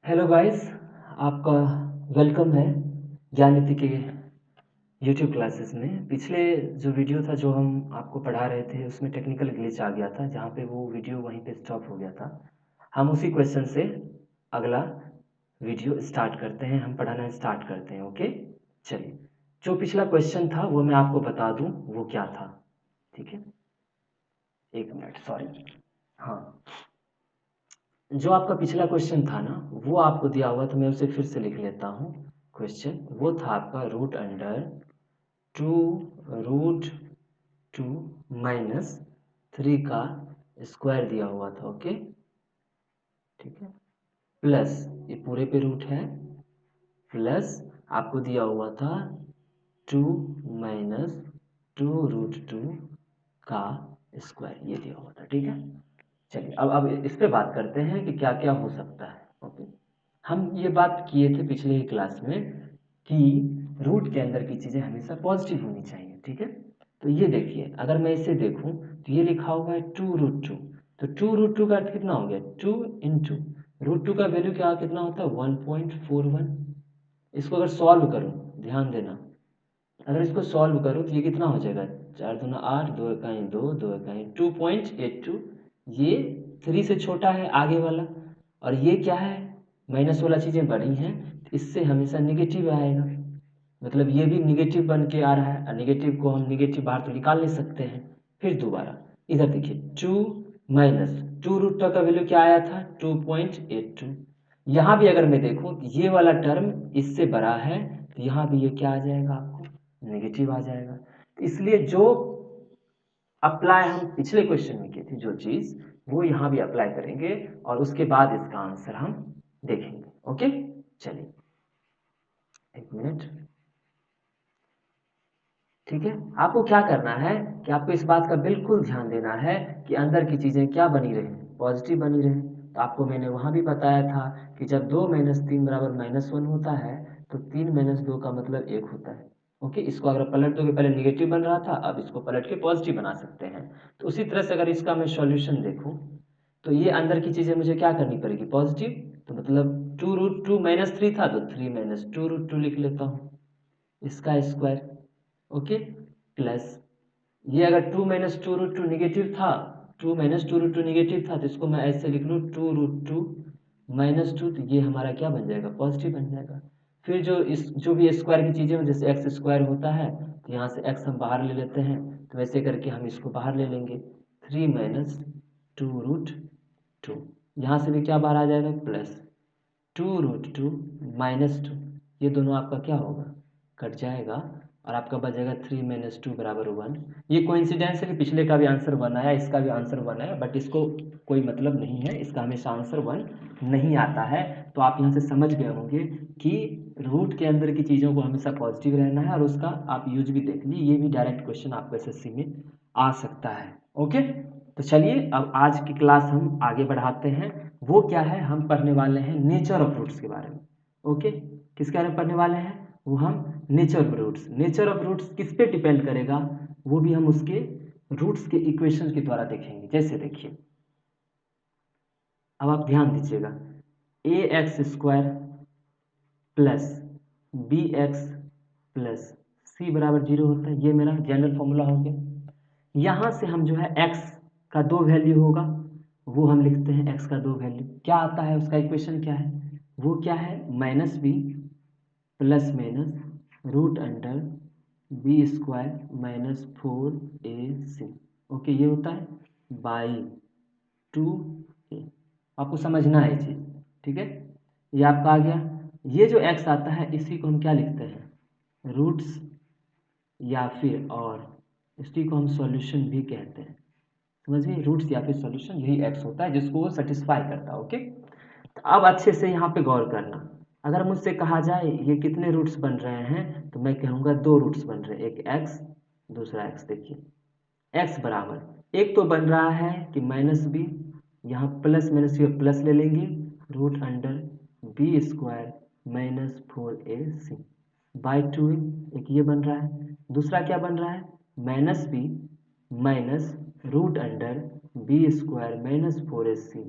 Hello guys, आपका welcome है ज्ञान नीति के यूट्यूब क्लासेस में। पिछले जो वीडियो था जो हम आपको पढ़ा रहे थे उसमें टेक्निकल ग्लिच आ गया था, जहाँ पे वो वीडियो वहीं पे स्टॉप हो गया था। हम उसी क्वेश्चन से अगला वीडियो स्टार्ट करते हैं, हम पढ़ाना स्टार्ट करते हैं। ओके, चलिए। जो पिछला क्वेश्चन था वो मैं आपको बता दूं वो क्या था। ठीक है, एक मिनट, सॉरी। हाँ, जो आपका पिछला क्वेश्चन था ना, वो आपको दिया हुआ था, मैं उसे फिर से लिख लेता हूँ। क्वेश्चन वो था आपका root under two root two minus three का स्क्वायर दिया हुआ था। ओके, ठीक है, प्लस ये पूरे पे रूट है, प्लस आपको दिया हुआ था two minus two root two का स्क्वायर, ये दिया हुआ था। ठीक है, चलिए अब इस पे बात करते हैं कि क्या क्या हो सकता है। ओके, हम ये बात किए थे पिछले ही क्लास में कि रूट के अंदर की चीज़ें हमेशा पॉजिटिव होनी चाहिए। ठीक है, तो ये देखिए, अगर मैं इसे देखूं तो ये लिखा हुआ है टू रूट टू, तो टू रूट टू का अर्थ कितना हो गया, टू इंटू रूट टू का वैल्यू क्या कितना होता है, 1.41। इसको अगर सॉल्व करूं, ध्यान देना, अगर इसको सॉल्व करूं तो ये कितना हो जाएगा, चार दूना आठ, दो इकाई दो, दो इकाई 2.82। ये थ्री से छोटा है आगे वाला, और ये क्या है, माइनस वाला चीज़ें बड़ी हैं, तो इससे हमेशा निगेटिव आएगा, मतलब ये भी निगेटिव बन के आ रहा है, और निगेटिव को हम निगेटिव बाहर तो निकाल नहीं सकते हैं। फिर दोबारा इधर देखिए, टू माइनस टू रूट का वैल्यू क्या आया था, 2.82। यहाँ भी अगर मैं देखूँ तो ये वाला टर्म इससे बड़ा है, तो यहाँ भी ये क्या आ जाएगा, आपको नेगेटिव आ जाएगा। तो इसलिए जो अप्लाई हम पिछले क्वेश्चन में की थी जो चीज़, वो यहाँ भी अप्लाई करेंगे, और उसके बाद इसका आंसर हम देखेंगे। ओके, चलिए एक मिनट। ठीक है, आपको क्या करना है कि आपको इस बात का बिल्कुल ध्यान देना है कि अंदर की चीज़ें क्या बनी रहें, पॉजिटिव बनी रहें। तो आपको मैंने वहाँ भी बताया था कि जब दो माइनस तीन बराबर माइनस वन होता है, तो तीन माइनस दो का मतलब एक होता है। ओके, इसको अगर पलट दोगे, पहले निगेटिव बन रहा था, अब इसको पलट के पॉजिटिव बना सकते हैं। तो उसी तरह से अगर इसका मैं सॉल्यूशन देखूँ, तो ये अंदर की चीज़ें मुझे क्या करनी पड़ेगी, पॉजिटिव। तो मतलब two root two minus three था, तो three minus two root two लिख लेता हूँ, इसका स्क्वायर। ओके, प्लस ये अगर two minus two root two negative था, two minus two root two negative था, तो इसको मैं ऐसे लिख लूँ two root two minus two, तो ये हमारा क्या बन जाएगा, पॉजिटिव बन जाएगा। फिर जो भी स्क्वायर की चीज़ें हैं, जैसे एक्स स्क्वायर होता है, तो यहाँ से एक्स हम बाहर ले लेते हैं, तो वैसे करके हम इसको बाहर ले लेंगे, three minus two root two, यहाँ से भी क्या बाहर आ जाएगा, plus two root two minus two, ये दोनों आपका क्या होगा, कट जाएगा, और आपका बच जाएगा थ्री माइनस टू बराबर वन। ये कोइंसिडेंस है कि पिछले का भी आंसर वन आया, इसका भी आंसर वन है, बट इसको कोई मतलब नहीं है, इसका हमेशा आंसर वन नहीं आता है। तो आप यहाँ से समझ गए होंगे कि रूट के अंदर की चीज़ों को हमेशा पॉजिटिव रहना है, और उसका आप यूज भी देख ली, ये भी डायरेक्ट क्वेश्चन आपको एसएससी में आ सकता है। ओके, तो चलिए अब आज की क्लास हम आगे बढ़ाते हैं। वो क्या है, हम पढ़ने वाले हैं नेचर ऑफ रूट्स के बारे में। ओके, किसके बारे में पढ़ने वाले हैं, वो हम nature of roots. Nature of roots किस पे डिपेंड करेगा, वो भी हम उसके रूट्स के इक्वेशन के द्वारा देखेंगे। जैसे देखिए, अब आप ध्यान दीजिएगा, A X square plus B X plus C बराबर जीरो होता है, ये मेरा जनरल फॉर्मूला हो गया। यहाँ से हम जो है x का दो वैल्यू होगा, वो हम लिखते हैं x का दो वैल्यू क्या आता है, उसका इक्वेशन क्या है, वो क्या है, minus B plus minus root under B square minus four A C. Okay, ये होता है बाई टू ए, आपको समझना है ये चीज़। ठीक है, ये आपका आ गया। ये जो x आता है इसी को हम क्या लिखते हैं, रूट्स, या फिर और इसी को हम सॉल्यूशन भी कहते हैं। समझ गए, रूट्स या फिर सॉल्यूशन यही एक्स होता है जिसको वो सेटिस्फाई करता है। ओके, तो अब अच्छे से यहाँ पे गौर करना, अगर मुझसे कहा जाए ये कितने रूट्स बन रहे हैं, तो मैं कहूँगा दो रूट्स बन रहे हैं, एक एक्स दूसरा एक्स। देखिए एक्स बराबर एक तो बन रहा है कि माइनस बी, यहाँ प्लस माइनस ये प्लस ले लेंगे, root under B square minus four A C by two, एक ये बन रहा है। दूसरा क्या बन रहा है, minus B minus root under B square minus four A C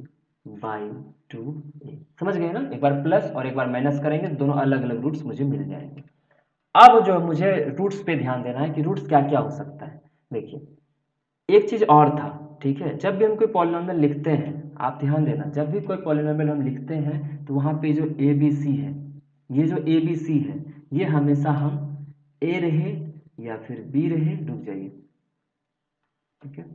by 2a। समझ गए ना, एक बार प्लस और एक बार माइनस करेंगे तो दोनों अलग अलग रूट्स मुझे मिल जाएंगे। अब जो मुझे रूट्स पे ध्यान देना है कि रूट्स क्या क्या हो सकता है। देखिए एक चीज और था, ठीक है, जब भी हम कोई पॉलिनोमियल लिखते हैं, आप ध्यान देना, जब भी कोई पॉलिनोमियल हम लिखते हैं तो वहां पे जो ए बी सी है, ये जो ए बी सी है, ये हमेशा हम ए रहे या फिर बी रहे, रुक जाइए, ठीक है,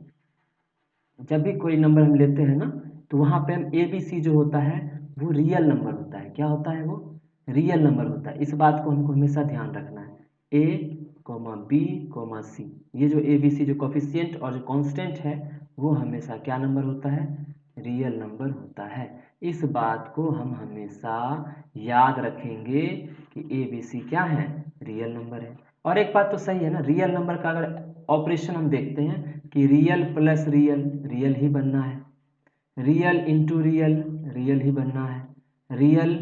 जब भी कोई नंबर हम लेते हैं ना तो वहां पे हम ए बी सी जो होता है वो रियल नंबर होता है। क्या होता है वो? रियल नंबर होता है। इस बात को हमको हमेशा ध्यान रखना है। ए कोमा बी कोमा सी, ये जो ए बी सी जो कोफिशिएंट और जो कांस्टेंट है वो हमेशा क्या नंबर होता है? रियल नंबर होता है। इस बात को हम हमेशा याद रखेंगे कि ए बी सी क्या है? रियल नंबर है। और एक बात तो सही है ना, रियल नंबर का अगर ऑपरेशन हम देखते हैं कि रियल प्लस रियल, रियल ही बनना है, रियल इंटू रियल, रियल ही बनना है, रियल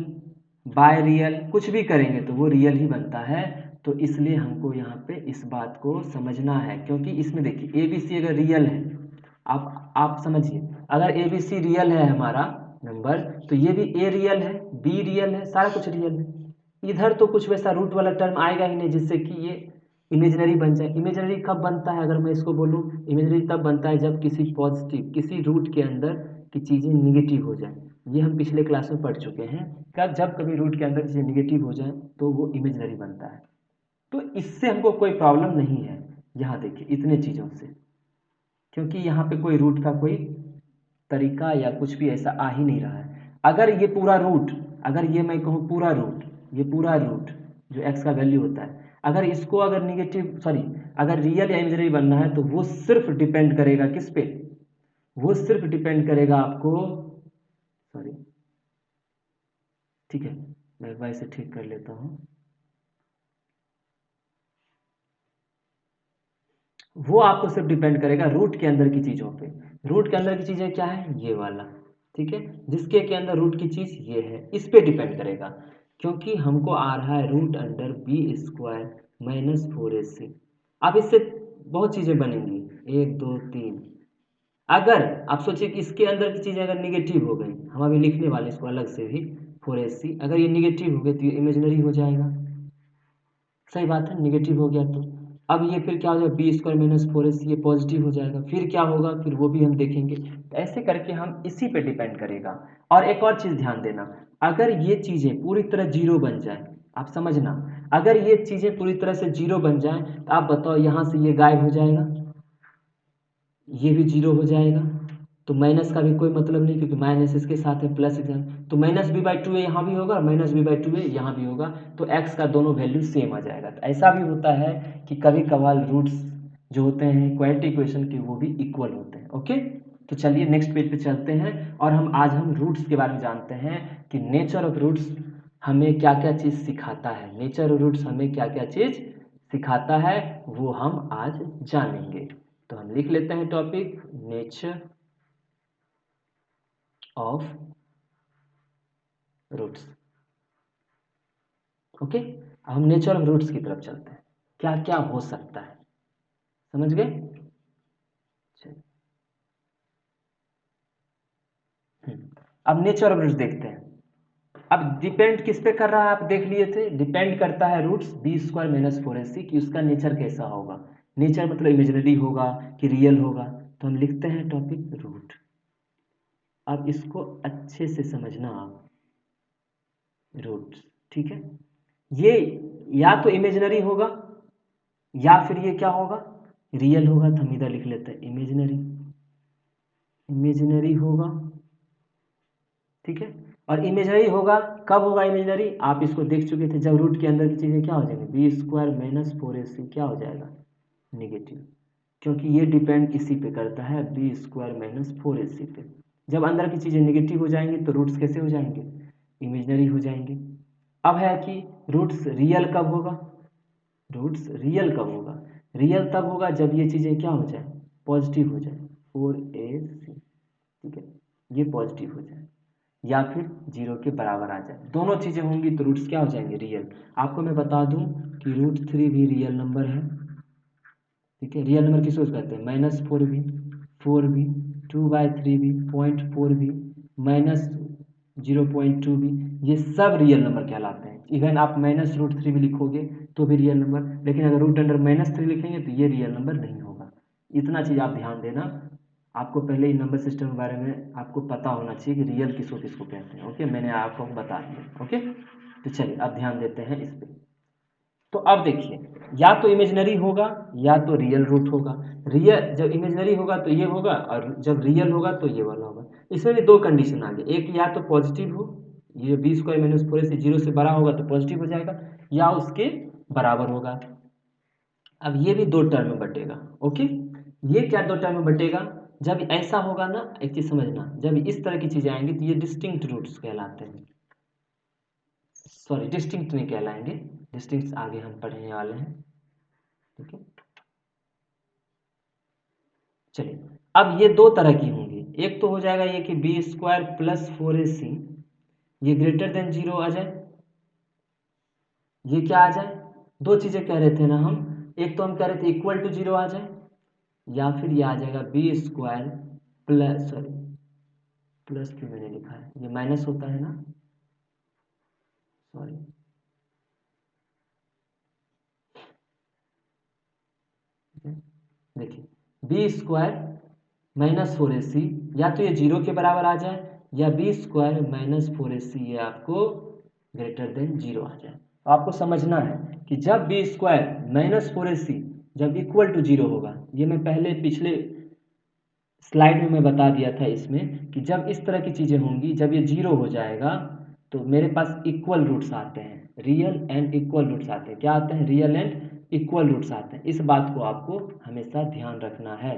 बाय रियल, कुछ भी करेंगे तो वो रियल ही बनता है। तो इसलिए हमको यहाँ पे इस बात को समझना है, क्योंकि इसमें देखिए ए बी सी अगर रियल है, आप समझिए, अगर ए बी सी रियल है हमारा नंबर, तो ये भी ए रियल है, बी रियल है, सारा कुछ रियल है। इधर तो कुछ वैसा रूट वाला टर्म आएगा ही नहीं जिससे कि ये इमेजनरी बन जाए। इमेजनरी कब बनता है, अगर मैं इसको बोलूँ, इमेजनरी तब बनता है जब किसी पॉजिटिव, किसी रूट के अंदर की चीज़ें निगेटिव हो जाए। ये हम पिछले क्लास में पढ़ चुके हैं, कब जब कभी रूट के अंदर चीज़ें निगेटिव हो जाए तो वो इमेजनरी बनता है। तो इससे हमको कोई प्रॉब्लम नहीं है, यहाँ देखिए इतने चीज़ों से, क्योंकि यहाँ पे कोई रूट का कोई तरीका या कुछ भी ऐसा आ ही नहीं रहा है। अगर ये पूरा रूट, अगर ये मैं कहूँ पूरा रूट, ये पूरा रूट जो एक्स का वैल्यू होता है, अगर इसको अगर निगेटिव सॉरी अगर रियल या इमेजिनरी बनना है तो वो सिर्फ डिपेंड करेगा किस पे? वो सिर्फ डिपेंड करेगा आपको, सॉरी, ठीक है, मैं एक बार इसे ठीक कर लेता हूँ। वो आपको सिर्फ डिपेंड करेगा रूट के अंदर की चीज़ों पे। रूट के अंदर की चीज़ें क्या है? ये वाला, ठीक है, जिसके के अंदर रूट की चीज़ ये है, इस पे डिपेंड करेगा। क्योंकि हमको आ रहा है root under B square minus 4ac। अब इससे बहुत चीज़ें बनेंगी, 1 2 3। अगर आप सोचिए कि इसके अंदर की चीज़ें अगर निगेटिव हो गई, हम अभी लिखने वाले इसको अलग से भी, 4ac अगर ये निगेटिव हो गई तो ये इमेजिनरी हो जाएगा। सही बात है, निगेटिव हो गया तो अब ये फिर क्या हो जाएगा? बी स्क्वायर माइनस 4ac, ये पॉजिटिव हो जाएगा। फिर क्या होगा? फिर वो भी हम देखेंगे। तो ऐसे करके हम इसी पे डिपेंड करेगा। और एक और चीज़ ध्यान देना, अगर ये चीज़ें पूरी तरह जीरो बन जाए, आप समझना, अगर ये चीज़ें पूरी तरह से जीरो बन जाए तो आप बताओ यहाँ से ये गायब हो जाएगा, ये भी जीरो हो जाएगा, तो माइनस का भी कोई मतलब नहीं, क्योंकि माइनस इसके साथ है, प्लस इसके साथ, तो माइनस बी बाई टू ए यहाँ भी होगा, माइनस बी बाई टू ए यहाँ भी होगा, तो एक्स का दोनों वैल्यू सेम आ जाएगा। तो ऐसा भी होता है कि कभी कभार रूट्स जो होते हैं क्वाड्रेटिक इक्वेशन के वो भी इक्वल होते हैं। ओके, तो चलिए नेक्स्ट पेज पे चलते हैं और हम रूट्स के बारे में जानते हैं कि नेचर ऑफ रूट्स हमें क्या क्या चीज़ सिखाता है। नेचर ऑफ रूट्स हमें क्या क्या चीज़ सिखाता है वो हम आज जानेंगे। तो हम लिख लेते हैं topic, nature of roots. Okay, अब हम नेचर ऑफ रूट्स की तरफ चलते हैं, क्या क्या हो सकता है, समझ गए? चलिए, अब नेचर ऑफ रूट्स देखते हैं। अब डिपेंड किस पे कर रहा है, आप देख लिए थे, डिपेंड करता है roots B square minus 4ac कि उसका नेचर कैसा होगा। नेचर मतलब इमेजिनरी होगा कि रियल होगा। तो हम लिखते हैं टॉपिक रूट। अब इसको अच्छे से समझना आप, रूट्स, ठीक है, ये या तो इमेजिनरी होगा या फिर ये क्या होगा? रियल होगा। तो हम इधर लिख लेते हैं इमेजिनरी, इमेजिनरी होगा, ठीक है। और इमेजिनरी होगा कब होगा इमेजिनरी? आप इसको देख चुके थे, जब रूट के अंदर की चीज़ें क्या हो जाएंगी, बी स्क्वायर माइनस 4ac क्या हो जाएगा? निगेटिव, क्योंकि ये डिपेंड इसी पे करता है, बी स्क्वायर माइनस 4ac पे। जब अंदर की चीज़ें निगेटिव हो जाएंगी तो रूट्स कैसे हो जाएंगे? इमेजिनरी हो जाएंगे। अब है कि रूट्स रियल कब होगा? रूट्स रियल कब होगा? रियल तब होगा जब ये चीज़ें क्या हो जाए? पॉजिटिव हो जाए, 4ac, ठीक है, ये पॉजिटिव हो जाए या फिर जीरो के बराबर आ जाए, दोनों चीज़ें होंगी तो रूट्स क्या हो जाएंगे? रियल। आपको मैं बता दूं कि √3 भी रियल नंबर है, ठीक है। रियल नंबर किसको कहते हैं? -4 भी, 4 भी, 2/3 भी, 0.4 भी, माइनस 0.2 भी, ये सब रियल नंबर कहलाते हैं। इवन आप -√3 भी लिखोगे तो भी रियल नंबर, लेकिन अगर √3 लिखेंगे तो ये रियल नंबर नहीं होगा। इतना चीज़ आप ध्यान देना, आपको पहले ही नंबर सिस्टम के बारे में आपको पता होना चाहिए कि रियल किसको किसको कहते हैं। ओके, मैंने आपको बता दिया। ओके, तो चलिए अब ध्यान देते हैं इस पर। तो अब देखिए, या तो इमेजिनरी होगा या तो रियल रूट होगा। रियल जब इमेजिनरी होगा तो ये होगा, और जब रियल होगा तो ये वाला होगा। इसमें भी दो कंडीशन आ गई, एक या तो पॉजिटिव हो, ये b² - 4ac 0 से बड़ा होगा तो पॉजिटिव हो जाएगा, या उसके बराबर होगा। अब ये भी दो टर्म में बटेगा। ओके, ये क्या दो टर्म में बटेगा, जब ऐसा होगा ना, एक चीज समझना, जब इस तरह की चीजें आएंगी तो ये डिस्टिंक्ट रूट्स कहलाते हैं। सॉरी, डिस्टिंक्ट नहीं कहलाएंगे, डिस्टिंक्ट आगे हम पढ़ने वाले हैं। ठीक है, चलिए अब ये दो तरह की होंगी। एक तो हो जाएगा ये कि b² + 4ac ये ग्रेटर देन 0 आ जाए, ये क्या आ जाए, दो चीजें कह रहे थे ना हम, एक तो हम कह रहे थे इक्वल टू 0 आ जाए, या फिर ये आ जाएगा b² प्लस, सॉरी प्लस क्यों मैंने लिखा है, ये माइनस होता है ना, सॉरी, देखिए b² - 4ac या तो ये 0 के बराबर आ जाए, या b² - 4ac ये आपको ग्रेटर देन 0 आ जाए। तो आपको समझना है कि जब b² - 4ac जब इक्वल टू 0 होगा, ये मैं पहले पिछले स्लाइड में मैं बता दिया था इसमें कि जब इस तरह की चीज़ें होंगी, जब ये 0 हो जाएगा तो मेरे पास इक्वल रूट्स आते हैं, रियल एंड इक्वल रूट्स आते हैं। क्या आते हैं, रियल एंड इक्वल रूट्स आते हैं। इस बात को आपको हमेशा ध्यान रखना है।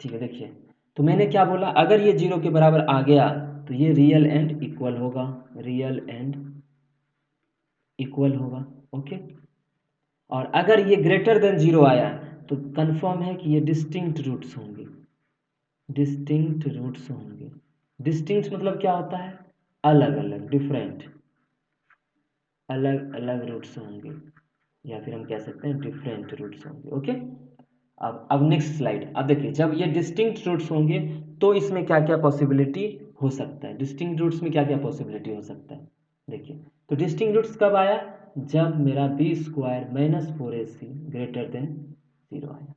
ठीक है, देखिए तो मैंने क्या बोला, अगर ये 0 के बराबर आ गया तो ये रियल एंड इक्वल होगा, रियल एंड इक्वल होगा। ओके, और अगर ये ग्रेटर देन 0 आया तो कंफर्म है कि ये डिस्टिंक्ट रूट्स होंगे, डिस्टिंक्ट रूट्स होंगे। डिस्टिंक्ट मतलब क्या होता है, अलग अलग, डिफरेंट, अलग अलग रूट्स होंगे, या फिर हम कह सकते हैं डिफरेंट रूट्स होंगे। ओके, अब नेक्स्ट स्लाइड। अब देखिए, जब ये डिस्टिंक्ट रूट्स होंगे तो इसमें क्या क्या पॉसिबिलिटी हो सकता है, डिस्टिंक्ट रूट्स में क्या क्या पॉसिबिलिटी हो सकता है। देखिए, तो डिस्टिंक्ट रूट्स कब आया, जब मेरा b² - 4ac ग्रेटर देन 0 आया।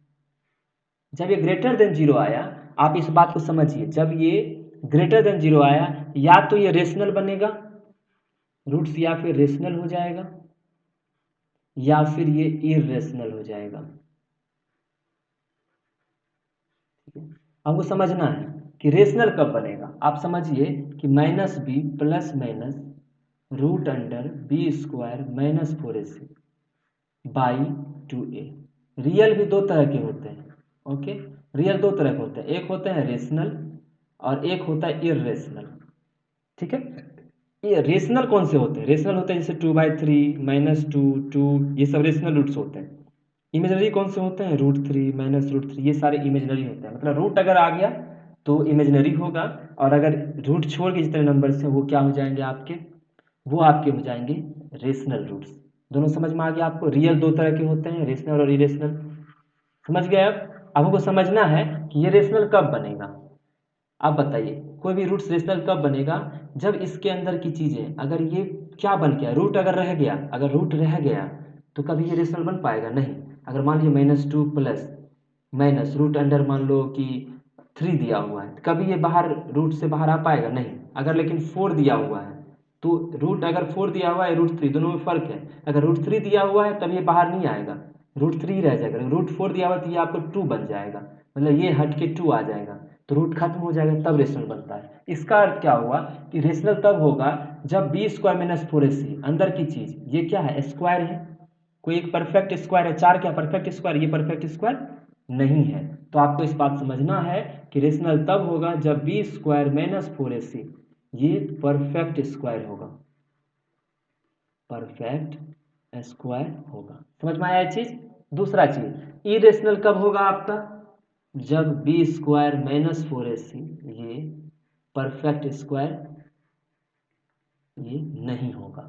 जब ये ग्रेटर देन 0 आया, आप इस बात को समझिए, जब ये ग्रेटर देन 0 आया, या तो ये रेशनल बनेगा, रूट्स या फिर रेशनल हो जाएगा, या फिर ये इरेशनल हो जाएगा। हमको समझना है कि रेशनल कब बनेगा। आप समझिए कि -b plus minus √b² - 4ac by 2a। Real भी दो तरह के होते हैं। ओके, रियल दो तरह के होते हैं, एक होते हैं रेशनल और एक होता है इरेशनल। ठीक है, ये रेशनल कौन से होते हैं, रेशनल होते हैं जैसे 2/3 -2 2, ये सब रेशनल रूट्स होते हैं। इमेजनरी कौन से होते हैं, √3 -√3, ये सारे इमेजनरी होते हैं। मतलब रूट अगर आ गया तो इमेजनरी होगा, और अगर रूट छोड़ के जितने नंबर्स हैं वो क्या हो जाएंगे आपके, वो आपके हो जाएंगे रेशनल रूट्स। दोनों समझ में आ गया आपको, रियल दो तरह के होते हैं, रेशनल और इरेशनल। समझ गए अब हमको समझना है कि ये रेशनल कब बनेगा। आप बताइए, कोई भी रूट्स रेशनल कब बनेगा, जब इसके अंदर की चीज़ें, अगर ये क्या बन गया, रूट अगर रह गया, अगर रूट रह गया तो कभी ये रेशनल बन पाएगा नहीं। अगर मान लीजिए -2 प्लस माइनस रूट अंडर मान लो कि 3 दिया हुआ है, कभी ये बाहर रूट से बाहर आ पाएगा नहीं। अगर लेकिन 4 दिया हुआ है तो रूट, अगर 4 दिया हुआ है √3, दोनों में फ़र्क है। अगर √3 दिया हुआ है तब ये बाहर नहीं आएगा, √3 रह जाएगा। √4 दिया हुआ है तो ये आपको 2 बन जाएगा, मतलब ये हट के 2 आ जाएगा, तो रूट खत्म हो जाएगा, तब रेशनल बनता है। इसका अर्थ क्या हुआ कि रेशनल तब होगा जब b² - 4ac अंदर की चीज़, ये क्या है, स्क्वायर है, कोई एक परफेक्ट स्क्वायर है। 4 क्या परफेक्ट स्क्वायर, ये परफेक्ट स्क्वायर नहीं है। तो आपको इस बात समझना है कि रेशनल तब होगा जब b² - 4ac ये परफेक्ट स्क्वायर होगा, परफेक्ट स्क्वायर होगा। समझ में आया ये चीज। दूसरा चीज, इरेशनल कब होगा आपका, जब b² - 4ac ये परफेक्ट स्क्वायर ये नहीं होगा।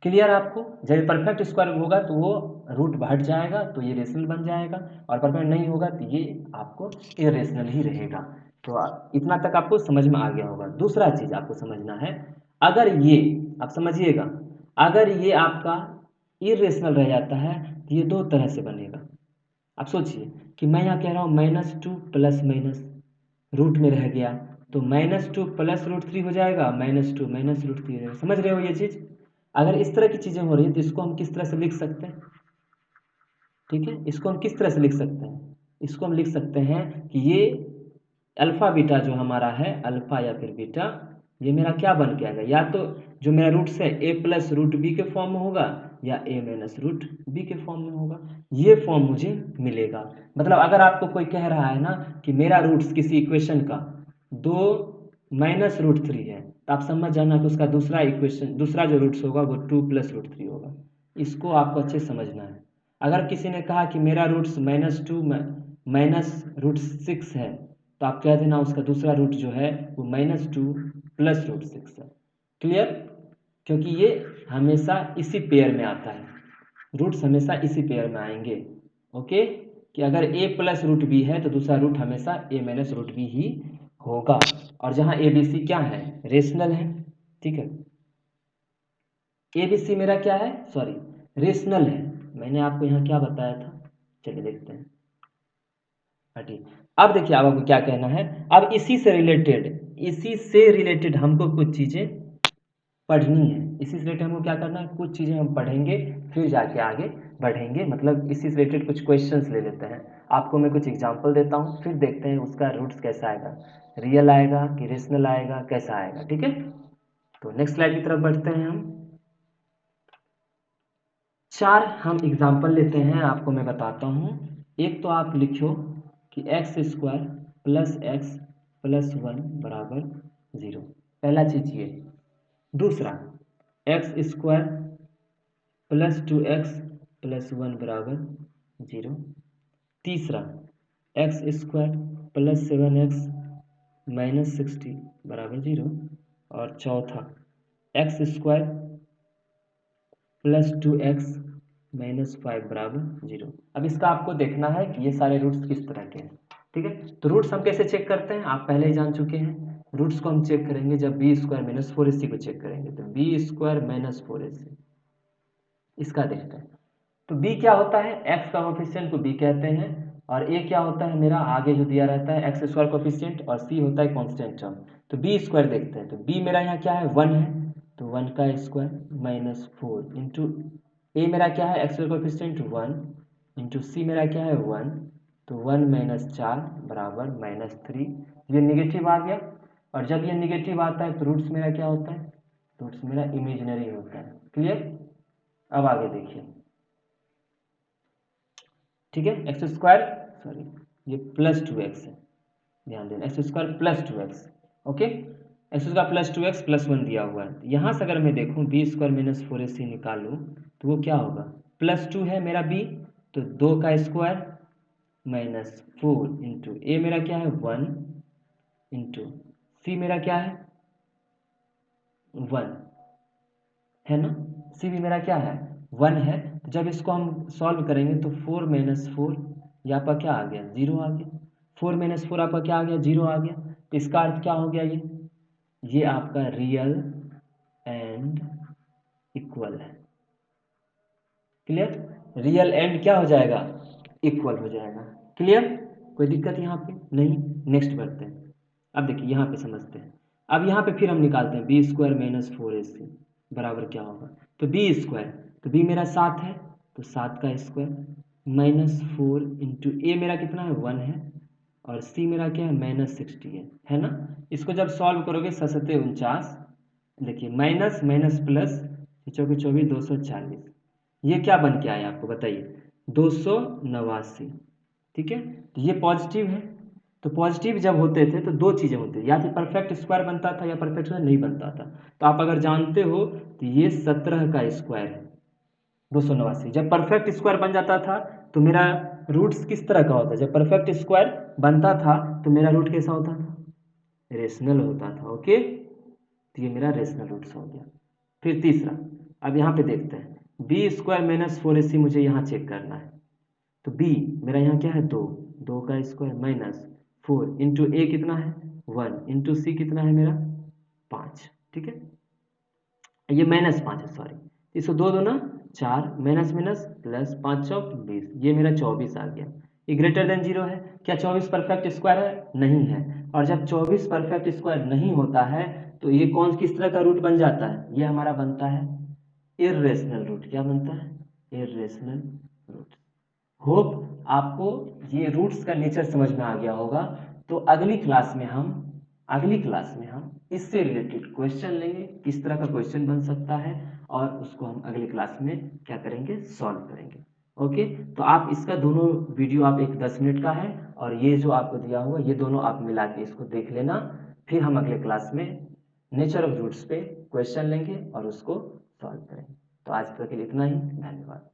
क्लियर आपको, जब परफेक्ट स्क्वायर होगा तो वो रूट हट जाएगा तो ये रेशनल बन जाएगा, और परफेक्ट नहीं होगा तो ये आपको इरेशनल ही रहेगा। तो इतना तक आपको समझ में आ गया होगा। दूसरा चीज आपको समझना है, अगर ये आप समझिएगा, अगर ये आपका इरेशनल रह जाता है तो ये दो तरह से बनेगा। आप सोचिए कि मैं यहाँ कह रहा हूँ -2 प्लस माइनस रूट में रह गया, तो -2 प्लस √3 हो जाएगा, -2 माइनस √3 हो जाएगा। समझ रहे हो ये चीज? अगर इस तरह की चीजें हो रही है तो इसको हम किस तरह से लिख सकते हैं? ठीक है, इसको हम किस तरह से लिख सकते हैं? इसको हम लिख सकते हैं कि ये अल्फा बीटा जो हमारा है, अल्फा या फिर बीटा, ये मेरा क्या बन के आएगा? या तो जो मेरा रूट्स है a प्लस रूट बी के फॉर्म में होगा या a माइनस रूट बी के फॉर्म में होगा। ये फॉर्म मुझे मिलेगा। मतलब अगर आपको कोई कह रहा है ना कि मेरा रूट्स किसी इक्वेशन का 2 माइनस √3 है, तो आप समझ जाना कि उसका दूसरा इक्वेशन, दूसरा जो रूट्स होगा वो 2 प्लस √3 होगा। इसको आपको अच्छे से समझना है। अगर किसी ने कहा कि मेरा रूट्स -2 माइनस √6 है, तो आप कह देना उसका दूसरा रूट जो है वो -2 प्लस √6 है। क्लियर? क्योंकि ये हमेशा इसी पेयर में आता है, रूट्स हमेशा इसी पेयर में आएंगे। ओके, कि अगर a प्लस रूट बी है तो दूसरा रूट हमेशा a माइनस रूट बी ही होगा। और जहाँ ए बी सी क्या है? रेशनल है। ठीक है, ए बी सी मेरा क्या है? सॉरी, रेशनल है। मैंने आपको यहाँ क्या बताया था? चलिए देखते हैं। ठीक, अब देखिए, अब आपको क्या कहना है। अब इसी से रिलेटेड हमको कुछ चीजें पढ़नी है। इसी से रिलेटेड हमको क्या करना है? कुछ चीजें हम पढ़ेंगे, फिर जाके आगे बढ़ेंगे। मतलब इसी से रिलेटेड कुछ क्वेश्चंस ले लेते हैं। आपको मैं कुछ एग्जांपल देता हूँ, फिर देखते हैं उसका रूट्स कैसा आएगा, रियल आएगा कि रेशनल आएगा, कैसा आएगा। ठीक है, तो नेक्स्ट स्लाइड की तरफ बढ़ते हैं हम। 4 हम एग्जाम्पल लेते हैं, आपको मैं बताता हूँ। एक तो आप लिखो कि x² प्लस x प्लस 1 बराबर 0, पहला चीज ये। दूसरा, x² प्लस 2x प्लस 1 बराबर 0। तीसरा, x² प्लस 7x माइनस 60 बराबर 0। और चौथा, x² प्लस 2x माइनस 5 बराबर 0। अब इसका आपको देखना है कि ये सारे रूट्स किस तरह के हैं। ठीक है, तो रूट्स हम कैसे चेक करते हैं आप पहले ही जान चुके हैं। रूट्स को हम चेक करेंगे जब b² माइनस 4ac को चेक करेंगे, तो b² माइनस 4ac, इसका देखते हैं। तो b क्या होता है? x का कोफिशिएंट को b कहते हैं, और a क्या होता है मेरा? आगे जो दिया रहता है x² कोफिशिएंट, और c होता है कांस्टेंट टर्म। तो b² देखते हैं, तो b मेरा यहाँ क्या है? 1 है, तो 1 का स्क्वायर माइनस 4 इंटू a मेरा क्या है? x² कोफिशिएंट 1 इंटू c मेरा क्या है? 1, तो 1 माइनस 4 बराबर -3। ये निगेटिव आ गया, और जब ये निगेटिव आता है तो रूट्स मेरा क्या होता है? रूट्स मेरा इमेजिनरी होता है। क्लियर? अब आगे देखिए। ठीक है, x², सॉरी ये प्लस 2x है, ध्यान देना, x² plus 2x। Okay, x² plus 2x plus 1 दिया हुआ है। यहाँ से अगर मैं देखूँ b² माइनस 4ac निकालूँ तो वो क्या होगा? प्लस 2 है मेरा b, तो 2 का स्क्वायर माइनस 4 इंटू a मेरा क्या है? 1 इंटू c मेरा क्या है? 1 है ना, c भी मेरा क्या है? 1 है। तो जब इसको हम सॉल्व करेंगे तो 4 माइनस 4, ये आपका क्या आ गया? 0 आ गया। 4 माइनस 4 आपका क्या आ गया? 0 आ गया। तो इसका अर्थ क्या हो गया? ये आपका रियल एंड इक्वल है। क्लियर? रियल एंड क्या हो जाएगा? इक्वल हो जाएगा। क्लियर? कोई दिक्कत यहाँ पे नहीं। नेक्स्ट बढ़ते हैं। अब देखिए यहाँ पे समझते हैं। अब यहाँ पे फिर हम निकालते हैं b² माइनस 4ac बराबर क्या होगा? तो b², तो b मेरा 7 है, तो 7 का स्क्वायर माइनस 4 इंटू a मेरा कितना है? 1 है, और c मेरा क्या है? माइनस 60 है ना। इसको जब सॉल्व करोगे 7×7 = 49, देखिए माइनस माइनस प्लस, 24 240, ये क्या बन के आया आपको बताइए? 289। ठीक है, तो ये पॉजिटिव है। तो पॉजिटिव जब होते थे तो दो चीज़ें होती थी, या फिर परफेक्ट स्क्वायर बनता था या परफेक्ट स्क्वायर नहीं बनता था। तो आप अगर जानते हो तो ये 17 का स्क्वायर है, 289। जब परफेक्ट स्क्वायर बन जाता था तो मेरा रूट्स किस तरह का होता? जब परफेक्ट स्क्वायर बनता था तो मेरा रूट कैसा होता था? रेशनल होता था। ओके, तो ये मेरा रेशनल रूट्स हो गया। फिर तीसरा, अब यहाँ पे देखते हैं, b² माइनस 4ac मुझे यहाँ चेक करना है। तो b मेरा यहाँ क्या है? 2, 2 का स्क्वायर माइनस 4 इंटू ए कितना है 1 इंटू सी कितना है मेरा 5, ठीक है, ये -5 है, सॉरी, इसको दो दो ना 4, माइनस माइनस प्लस 5 चौक 20, ये मेरा 24 आ गया। ये ग्रेटर देन 0 है, क्या 24 परफेक्ट स्क्वायर है? नहीं है। और जब 24 परफेक्ट स्क्वायर नहीं होता है तो ये कौन किस तरह का रूट बन जाता है? ये हमारा बनता है इर्रेशनल रूट। क्या बनता है? Irrational root. होप आपको ये रूट्स का नेचर समझ में आ गया होगा। तो अगली क्लास में हम इससे रिलेटेड क्वेश्चन लेंगे, किस तरह का क्वेश्चन बन सकता है, और उसको हम अगली क्लास में क्या करेंगे, सॉल्व करेंगे। ओके, तो आप इसका दोनों वीडियो आप एक 10 मिनट का है और ये जो आपको दिया हुआ ये दोनों आप मिला के इसको देख लेना। फिर हम अगले क्लास में नेचर ऑफ रूट्स पे क्वेश्चन लेंगे और उसको सॉल्व करेंगे। तो आज तक के लिए इतना ही, धन्यवाद।